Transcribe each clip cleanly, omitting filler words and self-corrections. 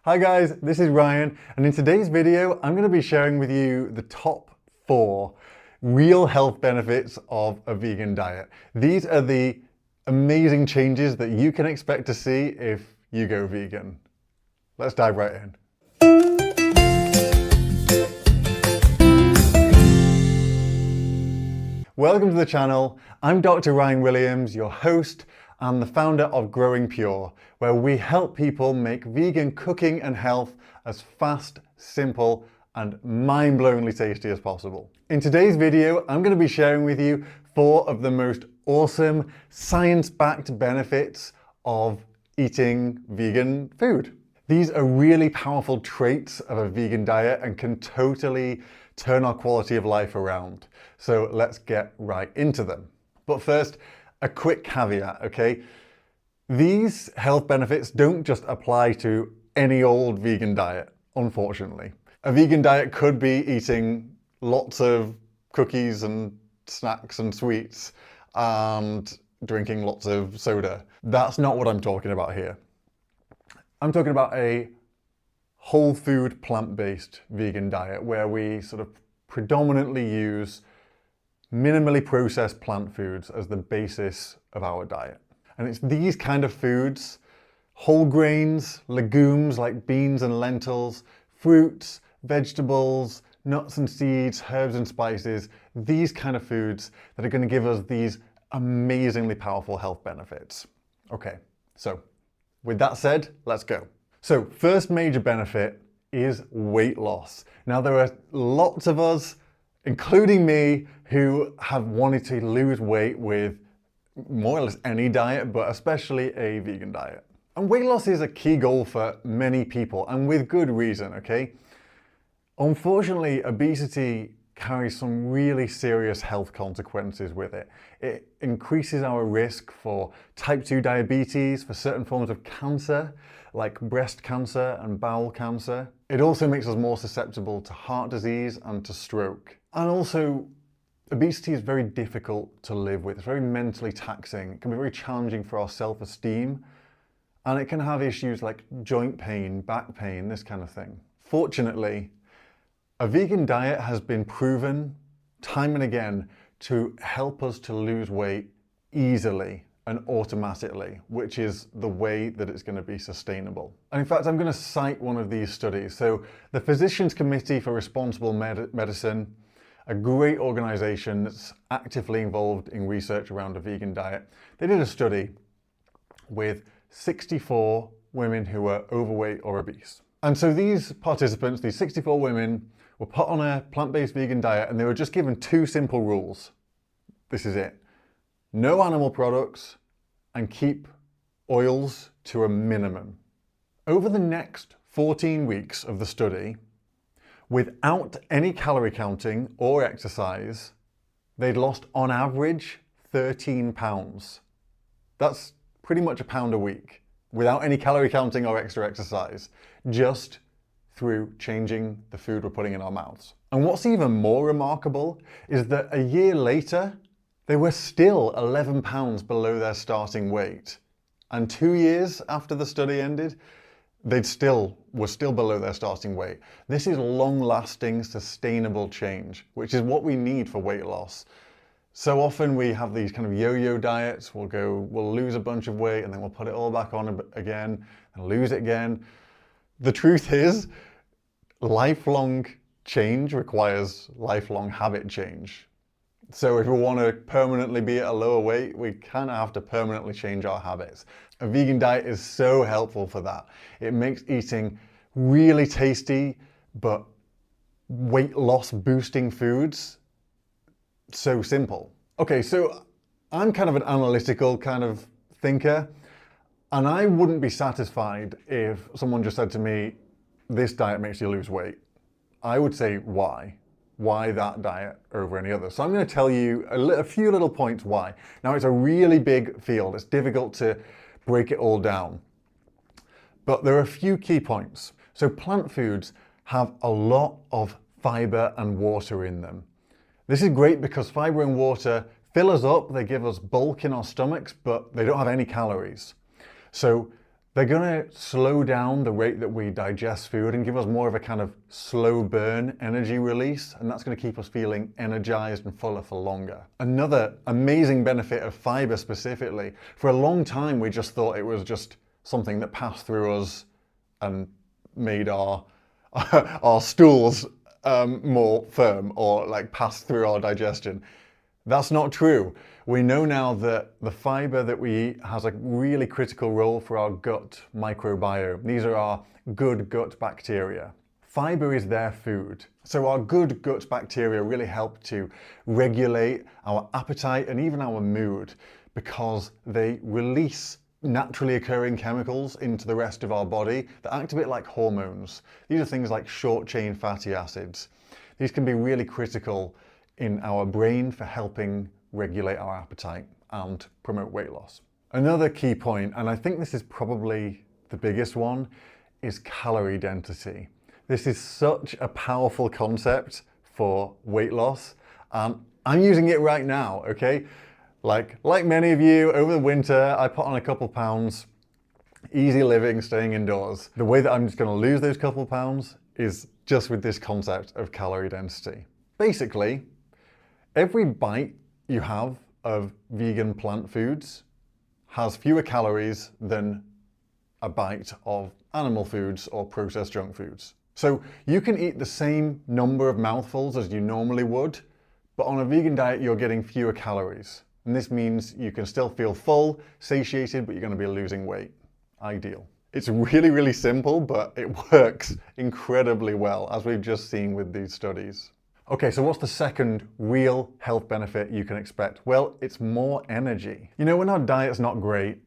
Hi guys, this is Ryan, and in today's video, I'm going to be sharing with you the top 4 real health benefits of a vegan diet. These are the amazing changes that you can expect to see if you go vegan. Let's dive right in. Welcome to the channel. I'm Dr. Ryan Williams, your host and the founder of Growing Pure, where we help people make vegan cooking and health as fast, simple, and mind-blowingly tasty as possible. In today's video, I'm going to be sharing with you 4 of the most awesome, science-backed benefits of eating vegan food. These are really powerful traits of a vegan diet and can totally turn our quality of life around. So let's get right into them. But first, a quick caveat, okay? These health benefits don't just apply to any old vegan diet, unfortunately. A vegan diet could be eating lots of cookies and snacks and sweets and drinking lots of soda. That's not what I'm talking about here. I'm talking about a whole food, plant-based vegan diet where we sort of predominantly use minimally processed plant foods as the basis of our diet. And it's these kind of foods, whole grains, legumes like beans and lentils, fruits, vegetables, nuts and seeds, herbs and spices, these kind of foods that are going to give us these amazingly powerful health benefits. Okay, so with that said, let's go. So first major benefit is weight loss. Now there are lots of us, including me, who have wanted to lose weight with more or less any diet, but especially a vegan diet. And weight loss is a key goal for many people, and with good reason, okay? Unfortunately, obesity carries some really serious health consequences with it. It increases our risk for type 2 diabetes, for certain forms of cancer, like breast cancer and bowel cancer. It also makes us more susceptible to heart disease and to stroke. And also, obesity is very difficult to live with. It's very mentally taxing. It can be very challenging for our self-esteem. And it can have issues like joint pain, back pain, this kind of thing. Fortunately, a vegan diet has been proven time and again to help us to lose weight easily and automatically, which is the way that it's going to be sustainable. And in fact, I'm going to cite one of these studies. So the Physicians Committee for Responsible Medicine, a great organization that's actively involved in research around a vegan diet, they did a study with 64 women who were overweight or obese. And so these participants, these 64 women, were put on a plant-based vegan diet and they were just given 2 simple rules. This is it. No animal products and keep oils to a minimum. Over the next 14 weeks of the study, without any calorie counting or exercise, they'd lost on average 13 pounds. That's pretty much a pound a week without any calorie counting or extra exercise, just through changing the food we're putting in our mouths. And what's even more remarkable is that a year later, they were still 11 pounds below their starting weight. And 2 years after the study ended, were still below their starting weight. This is long-lasting, sustainable change, which is what we need for weight loss. So often we have these kind of yo-yo diets. We'll lose a bunch of weight and then we'll put it all back on again and lose it again. The truth is, lifelong change requires lifelong habit change. So if we want to permanently be at a lower weight, we kind of have to permanently change our habits. A vegan diet is so helpful for that. It makes eating really tasty, but weight loss boosting foods so simple. Okay, so I'm kind of an analytical kind of thinker, and I wouldn't be satisfied if someone just said to me, this diet makes you lose weight. I would say, why? Why that diet over any other? So I'm going to tell you a few little points why. Now, it's a really big field. It's difficult to break it all down. But there are a few key points. So plant foods have a lot of fiber and water in them. This is great because fiber and water fill us up. They give us bulk in our stomachs, but they don't have any calories. So They're going to slow down the rate that we digest food and give us more of a kind of slow burn energy release, and that's going to keep us feeling energized and fuller for longer. Another amazing benefit of fiber specifically, for a long time we just thought it was just something that passed through us and made our stools more firm, or like passed through our digestion. That's not true. We know now that the fiber that we eat has a really critical role for our gut microbiome. These are our good gut bacteria. Fiber is their food. So our good gut bacteria really help to regulate our appetite and even our mood, because they release naturally occurring chemicals into the rest of our body that act a bit like hormones. These are things like short-chain fatty acids. These can be really critical in our brain for helping regulate our appetite and promote weight loss. Another key point, and I think this is probably the biggest one, is calorie density. This is such a powerful concept for weight loss. I'm using it right now, okay? Like many of you, over the winter, I put on a couple pounds, easy living, staying indoors. The way that I'm just gonna lose those couple pounds is just with this concept of calorie density. Basically, every bite you have of vegan plant foods has fewer calories than a bite of animal foods or processed junk foods. So you can eat the same number of mouthfuls as you normally would, but on a vegan diet, you're getting fewer calories. And this means you can still feel full, satiated, but you're going to be losing weight. Ideal. It's really, really simple, but it works incredibly well, as we've just seen with these studies. Okay, so what's the second real health benefit you can expect? Well, it's more energy. You know, when our diet's not great,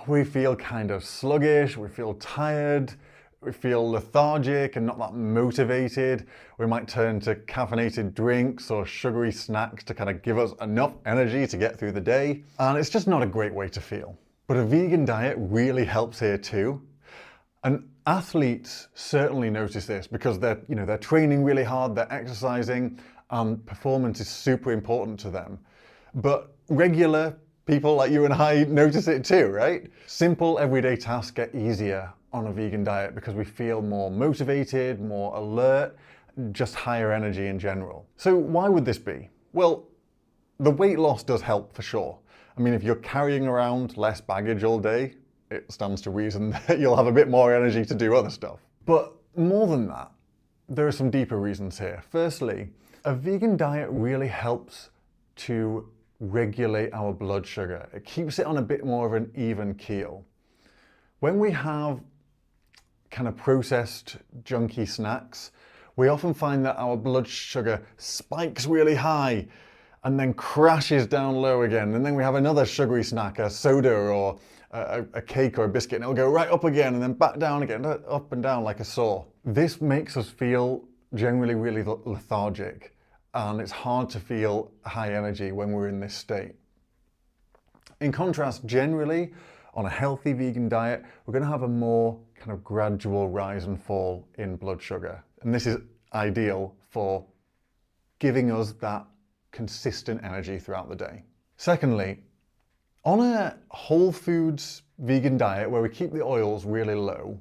we feel kind of sluggish, we feel tired, we feel lethargic and not that motivated. We might turn to caffeinated drinks or sugary snacks to kind of give us enough energy to get through the day. And it's just not a great way to feel. But a vegan diet really helps here too. And athletes certainly notice this because they're training really hard, they're exercising, and performance is super important to them. But regular people like you and I notice it too, right? Simple everyday tasks get easier on a vegan diet because we feel more motivated, more alert, just higher energy in general. So why would this be? Well, the weight loss does help for sure. I mean, if you're carrying around less baggage all day, it stands to reason that you'll have a bit more energy to do other stuff. But more than that, there are some deeper reasons here. Firstly, a vegan diet really helps to regulate our blood sugar. It keeps it on a bit more of an even keel. When we have kind of processed junky snacks, we often find that our blood sugar spikes really high and then crashes down low again. And then we have another sugary snack, a soda or a cake or a biscuit, and it'll go right up again and then back down again, up and down like a saw. This makes us feel generally really lethargic, and it's hard to feel high energy when we're in this state. In contrast, generally, on a healthy vegan diet, we're going to have a more kind of gradual rise and fall in blood sugar. And this is ideal for giving us that consistent energy throughout the day. Secondly, on a whole foods vegan diet where we keep the oils really low,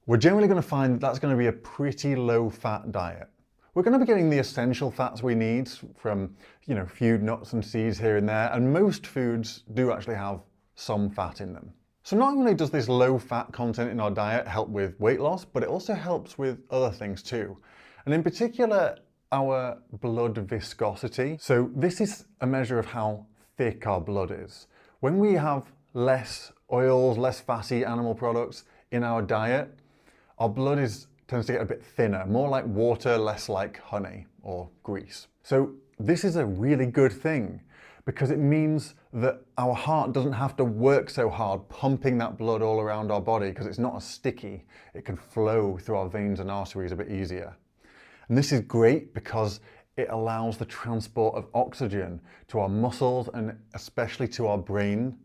we're generally going to find that that's going to be a pretty low fat diet. We're going to be getting the essential fats we need from, a few nuts and seeds here and there, and most foods do actually have some fat in them. So not only does this low fat content in our diet help with weight loss, but it also helps with other things too. And in particular, our blood viscosity. So this is a measure of how thick our blood is. When we have less oils, less fatty animal products in our diet, our blood tends to get a bit thinner, more like water, less like honey or grease. So this is a really good thing because it means that our heart doesn't have to work so hard pumping that blood all around our body because it's not as sticky. It can flow through our veins and arteries a bit easier. And this is great because it allows the transport of oxygen to our muscles and especially to our brain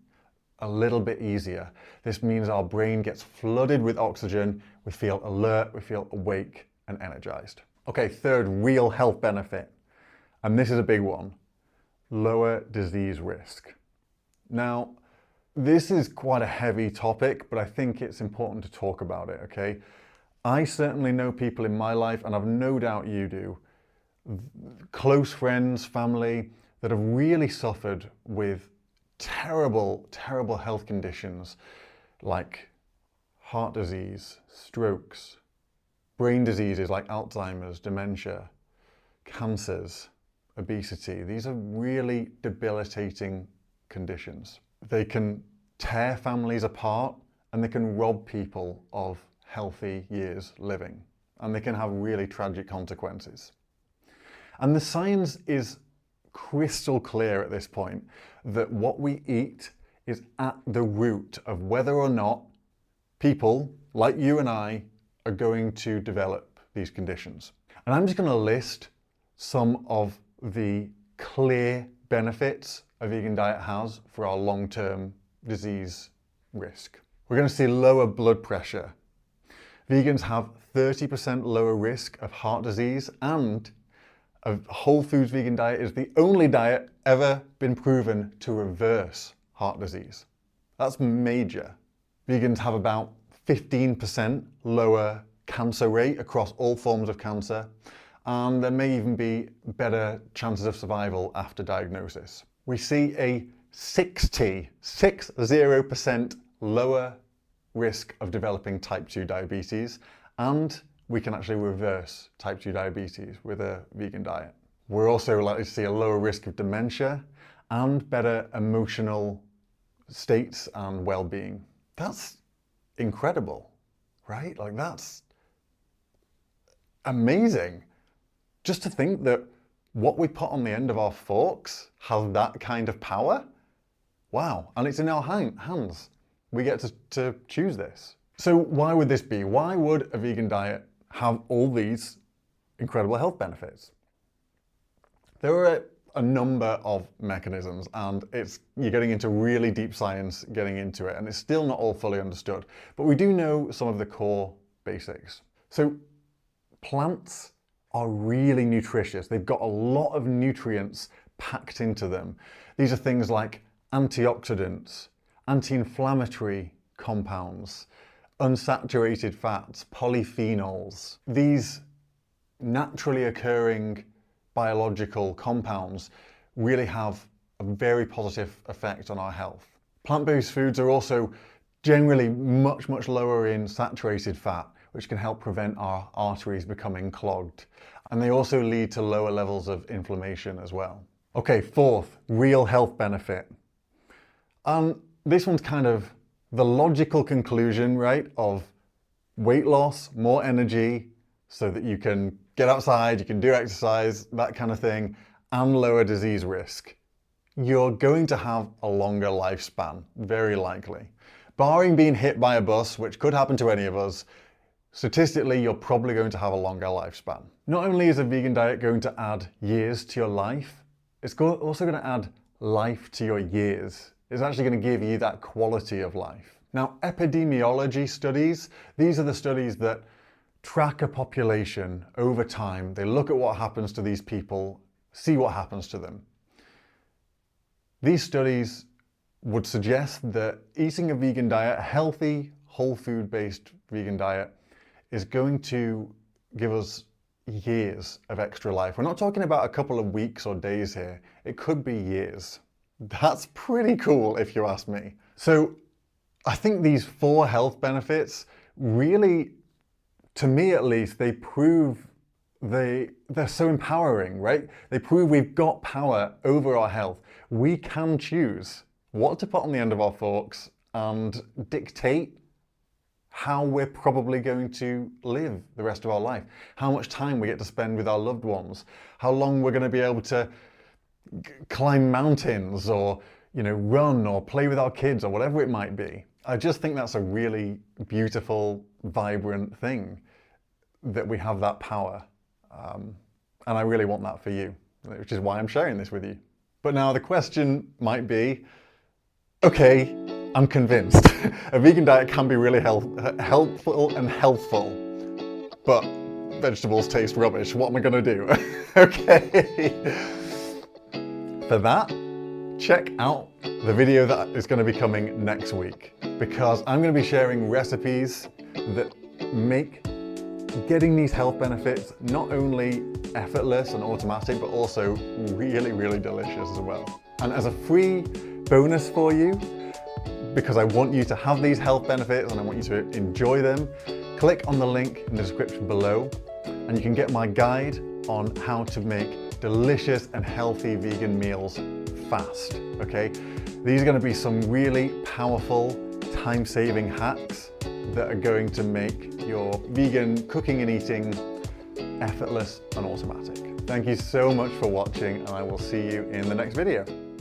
a little bit easier. This means our brain gets flooded with oxygen, we feel alert, we feel awake and energized. Okay, third real health benefit, and this is a big one, lower disease risk. Now, This is quite a heavy topic, but I think it's important to talk about it, okay? I certainly know people in my life, and I've no doubt you do, close friends, family, that have really suffered with terrible, terrible health conditions like heart disease, strokes, brain diseases like Alzheimer's, dementia, cancers, obesity. These are really debilitating conditions. They can tear families apart and they can rob people of healthy years living, and they can have really tragic consequences. And the science is crystal clear at this point that what we eat is at the root of whether or not people like you and I are going to develop these conditions. And I'm just going to list some of the clear benefits a vegan diet has for our long-term disease risk. We're going to see lower blood pressure. Vegans have 30% lower risk of heart disease, and a whole foods vegan diet is the only diet ever been proven to reverse heart disease. That's major. Vegans have about 15% lower cancer rate across all forms of cancer, and there may even be better chances of survival after diagnosis. We see a 60% lower risk of developing type 2 diabetes, and we can actually reverse type 2 diabetes with a vegan diet. We're also likely to see a lower risk of dementia and better emotional states and well-being. That's incredible, right? Like, that's amazing. Just to think that what we put on the end of our forks has that kind of power. Wow, and it's in our hands. We get to choose this. So why would this be? Why would a vegan diet have all these incredible health benefits? There are a number of mechanisms, and you're getting into really deep science getting into it, and it's still not all fully understood. But we do know some of the core basics. So plants are really nutritious. They've got a lot of nutrients packed into them. These are things like antioxidants, anti-inflammatory compounds, unsaturated fats, polyphenols. These naturally occurring biological compounds really have a very positive effect on our health. Plant-based foods are also generally much, much lower in saturated fat, which can help prevent our arteries becoming clogged. And they also lead to lower levels of inflammation as well. Okay, fourth, real health benefit. This one's kind of the logical conclusion, right, of weight loss, more energy, so that you can get outside, you can do exercise, that kind of thing, and lower disease risk. You're going to have a longer lifespan, very likely. Barring being hit by a bus, which could happen to any of us, statistically, you're probably going to have a longer lifespan. Not only is a vegan diet going to add years to your life, it's also going to add life to your years. It's actually going to give you that quality of life. Now, epidemiology studies, these are the studies that track a population over time. They look at what happens to these people, see what happens to them. These studies would suggest that eating a vegan diet, a healthy, whole food-based vegan diet, is going to give us years of extra life. We're not talking about a couple of weeks or days here. It could be years. That's pretty cool if you ask me. So I think these 4 health benefits really, to me at least, they prove they're so empowering, right? They prove we've got power over our health. We can choose what to put on the end of our forks and dictate how we're probably going to live the rest of our life, how much time we get to spend with our loved ones, how long we're going to be able to climb mountains or, run or play with our kids or whatever it might be. I just think that's a really beautiful, vibrant thing, that we have that power. And I really want that for you, which is why I'm sharing this with you. But now the question might be, okay, I'm convinced. A vegan diet can be really helpful and healthful, but vegetables taste rubbish. What am I going to do? Okay. For that, check out the video that is going to be coming next week, because I'm going to be sharing recipes that make getting these health benefits not only effortless and automatic, but also really, really delicious as well. And as a free bonus for you, because I want you to have these health benefits and I want you to enjoy them, click on the link in the description below and you can get my guide on how to make delicious and healthy vegan meals fast, okay? These are going to be some really powerful, time-saving hacks that are going to make your vegan cooking and eating effortless and automatic. Thank you so much for watching, and I will see you in the next video.